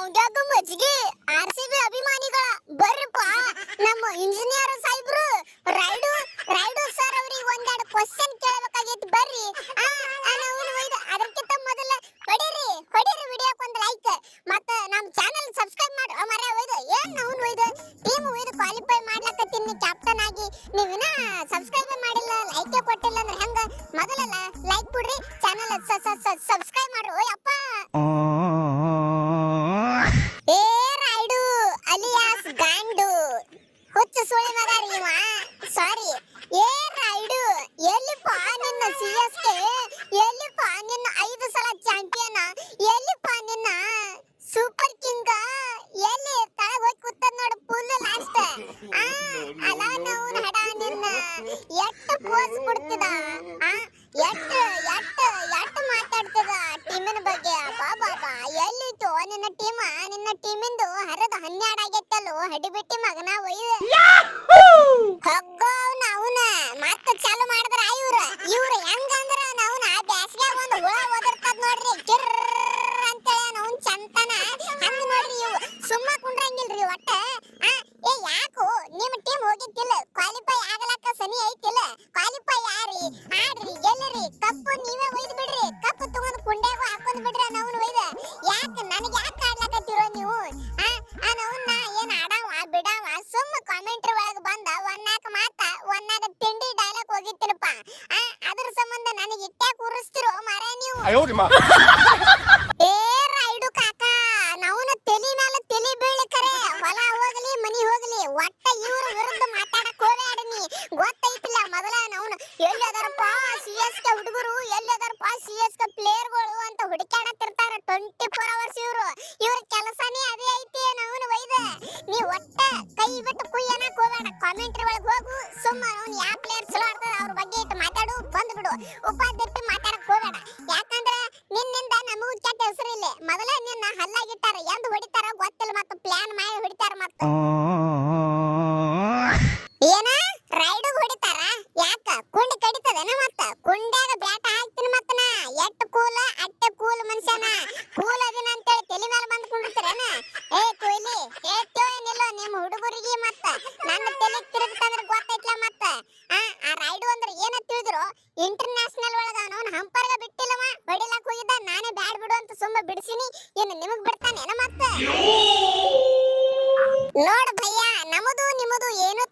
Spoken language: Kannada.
ಅವಂಗ್ಯಾಕ ಮಜ್ಜಿಗೆ ಆರ್ಸಿಬಿ ಅಭಿಮಾನಿಗಳ ಬರ್ರಪ್ಪ ನಮ್ಮ ಇಂಜಿನಿಯರ್ ಸಾಹೇಬ್ರು ರೈಡು ರೈಡು ಸರ್ ಅವ್ರಿಗೆ ಒಂದೆರಡು ಕ್ವಶನ್ ಕೇಳಬೇಕಾಗೈತಿ ಬರ್ರಿ ನಾವು ಅದಕ್ಕಿಂತ ಮೊದಲ ಹೊಡಿರಿ ವಿಡಿಯೋಕ್ಕೆ ಒಂದು ಲೈಕ್ ಮತ್ತೆ ನಮ್ಮ ಚಾನೆಲ್ ಸಬ್ಸ್ಕ್ರೈಬ್ ಮಾಡಿ ಮರೆ ಒಯ್ದು ಏನ್ ನಾವು ಒಯ್ದು ಟೀಮ್ ಒಯ್ದು ಕ್ವಾಲಿಫೈ ಮಾಡ್ಲಕತ್ತೀನಿ ಕ್ಯಾಪ್ಟನ್ ಆಗಿ ನೀವಿನ ಸಬ್ಸ್ಕ್ರೈಬ್ ಮಾಡಿಲ್ಲ ಲೈಕ್ ಕೊಟ್ಟಿಲ್ಲ ಅಂದ್ರೆ ಹೆಂಗ ಮೊದಲ ಲೈಕ್ ಬಿಡ್ರಿ ಚಾನೆಲ್ ಸಬ್ಸ್ಕ್ರೈಬ್ ಮಾಡ್ರಿ ಓಯಪ್ಪ ಏ ರೈಡು ಅಲಿಯಾಸ್ ಗಾಂಡು ಹುಚ್ಚು ಸುಳಿ ಮಗ ರೀ ಸಾರಿ ಏ ರೈಡು ಎಲ್ಲಿಪ್ಪ ನಿನ್ನ ಸಿಎಸ್ಕೆ ಎಲ್ಲಿಪ್ಪ ನಿನ್ನ 5 ಸಲ ಚಾಂಪಿಯನ್ ಎಲ್ಲಿಪ್ಪ ನಿನ್ನ ಸೂಪರ್ ಕಿಂಗ್ ಎಲ್ಲಿ ತಳಗ ಹೋಗಿ ಕೂತದ ನೋಡು ಫುಲ್ ಲಾಸ್ಟ್ ಅಲ್ಲ ನಾವು ಹಡ ನಿನ್ನ ಎಷ್ಟು ಪೋಸ್ ಕೊಡ್ತಿದ ಎಷ್ಟು ಮಾತಾಡ್ತದ ಟೀಮಿನ ಬಗ್ಗೆ ಬಾಬಾ ಎಲ್ಲಿತ್ತು ನಿನ್ನ ಟೀಮಿಂದು ಹರದ 12 ಆಗೈತಲ್ಲೋ ಹಡಿಬಿಟ್ಟಿ ಮಗನ ಒಯ್ದು ಹೋಗೋವ್ನ ಅವನ ಮತ್ತೆ ಚಾಲು ಮಾಡಿದ್ರ ಇವ್ರ ಹೆಂಗಂದ್ರ ನಾವ್ನ ಬ್ಯಾಸ್ಗ್ಯಾಗ ಒಂದು ಹುಳ ಒದರ್ತದ ನೋಡ್ರಿ ಕಿರ್ ಅಂತೇಳಿ ನಾವು ಚಂತನ ಹಂಗ ನೋಡ್ರಿ ಇವು ಸುಮ್ಮ ಕುಂಡ್ರಂಗಿಲ್ರಿ ಒಟ್ಟ ಏ ಯಾಕೋ ನಿಮ್ಮ ಟೀಮ್ ಹೋಗಿತ್ತಿಲ್ಲ ಕ್ವಾಲಿಫೈ ಆಗಲಕ್ಕ ಸನಿ ಐತಿಲ್ಲ ಕ್ವಾಲಿಫೈ ಯಾರಿ ಆಡ್ರಿ ಗೆಲ್ಲರಿ ಕಪ್ಪು ನೀವೇ ಒಯ್ದು ಬಿಡ್ರಿ ಕಪ್ಪು ತಗೊಂಡು ಕುಂಡ್ಯಾಗ ಹಾಕೊಂಡ್ ಬಿಡ್ರಿ ನಾವ್ನ ಒಯ್ದ ಯಾಕೆ ನನಗೆ ಯಾಕೆ ಆಡ್ಲಕತ್ತಿರೋ ನೀವು ನಾವ್ನ ಏನ್ ಆಡವ ಬಿಡವ ಸುಮ್ಮ ಕಾಮೆಂಟ್ರಿ ಒಳಗೆ ಬಂದ ಒನ್ನಾಗ ತಿಂಡಿ ಡೈಲಾಗ್ ಹೋಗಿತ್ತಿರಪ್ಪ ಅದ್ರ ಸಂಬಂಧ ನನಗೆ ಇಟ್ಟೆ ಕೂರಿಸ್ತಿರೋ ಮಾರೇ ನೀವು ಏ ರೈಡು ಕಾಕ ನಾವ್ನ ತಲಿ ಮೇಲೆ ತಲಿ ಬೀಳಕರೆ ಹೊಲ ಹೋಗಲಿ ಮನಿ ಹೋಗಲಿ ಒಟ್ಟ ಇವ್ರ ವಿರುದ್ಧ ಮಾತಾಡಕ್ ಹೋಗ್ಯಾಡ ನೀ ಗೊತ್ತೈತಿಲ್ಲ ಮೊದಲ ನಾವ್ನ ಎಲ್ಲಿ ಅದಾರಪ್ಪ ಸಿಎಸ್ಕೆ ಹುಡುಗರು ಎಲ್ಲಿ ಅದಾರಪ್ಪ ಸಿಎಸ್ಕೆ ಪ್ಲೇಯರ್ಗಳು ಅಂತ ಹುಡುಕಾಡತ್ತಿರ್ತಾರ 24 ಅವರ್ಸ್ ಇವ್ರ ಕೆಲಸನೇ ಅದೇ ಐತಿ ನಾವ್ನ ಒಯ್ದ ನೀ ಒಟ್ಟ ಕೈ ಬಿಟ್ಟು ಕುಯ್ಯನಕ್ ಹೋಗ್ಬೇಡ ಕಾಮೆಂಟ್ರಿ ಒಳಗೆ ಹೋಗು ಸುಮ್ಮ ಅವ್ನು ಯಾವ ಪ್ಲೇಯರ್ ಚಲೋ ಆಡ್ತಾರ ಅವ್ರ ಬಗ್ಗೆ ಇಟ್ಟು ಮಾತಾಡು ಬಂದ್ಬಿಡು ಉಪಾಧ್ಯಕ್ಷ ಮಾತಾಡಕ್ ಹೋಗ್ಬೇಡ ಯಾಕಂದ್ರೆ ನಿನ್ನಿಂದ ನಮಗೂ ಕೆಟ್ಟ ಹೆಸರು ಇಲ್ಲ ಮೊದಲೇ ನಿನ್ನ ಹಲ್ಲಾಗಿಟ್ಟಾರ ಎಂದು ಹೊಡಿತಾರ ಗೊತ್ತಿಲ್ಲ ಮತ್ತೆ ಪ್ಲಾನ್ ಮಾಡಿ ಹೊಡಿತಾರ ಮತ್ತೆ ಏನ ರೈಡು ಹೊಡಿತಾರ ಯಾಕ ಕುಂಡಿ ಕಡಿತದನ ಮತ್ತ ಕುಂಡ್ಯಾಗ ಬ್ಯಾಟ ಹಾಕ್ತೀನಿ ಮತ್ತನ ಎಟ್ಟು ಕೂಲ ಅಟ್ಟೆ ಕೂಲ್ ಮನುಷ್ಯನ ಕೂಲ್ ಅದಿನ ಅಂತೇಳಿ ತಲೆ ಮೇಲೆ ಬಂದು ಕುಂಡಿರ್ತೀರನ ಏ ಕೊಯ್ಲಿ ಹೇಳ್ತೇವ ಏನಿಲ್ಲ ನಿಮ್ಮ ಹುಡುಗರಿಗೆ ಮತ್ತ ನನ್ನ ತಲೆ ತಿರುಗ್ತಂದ್ರೆ ಗೊತ್ತೈತ್ಲ ಮತ್ತ ಆ ರೈಡು ಅಂದ್ರೆ ಏನ ತಿಳಿದ್ರು ಇಂಟರ್ನ್ಯಾಷನಲ್ ಒಳಗ ಅವನು ಹಂಪರ್ಗ ಬಿಟ್ಟಿಲ್ಲವ ಹೊಡಿಲಕ್ ಹೋಗಿದ್ದ ನಾನೇ ಬ್ಯಾಡ್ ಬಿಡು ಅಂತ ಸುಮ್ಮ ಬಿಡಿಸಿನಿ ಇನ್ನು ನಿಮಗ್ ಬಿಡ್ತಾನೇನ ಮತ್ತ ನೋಡ್ ಭಯ್ಯ ನಮ್ಮದು ನಿಮ್ಮದು ಏನು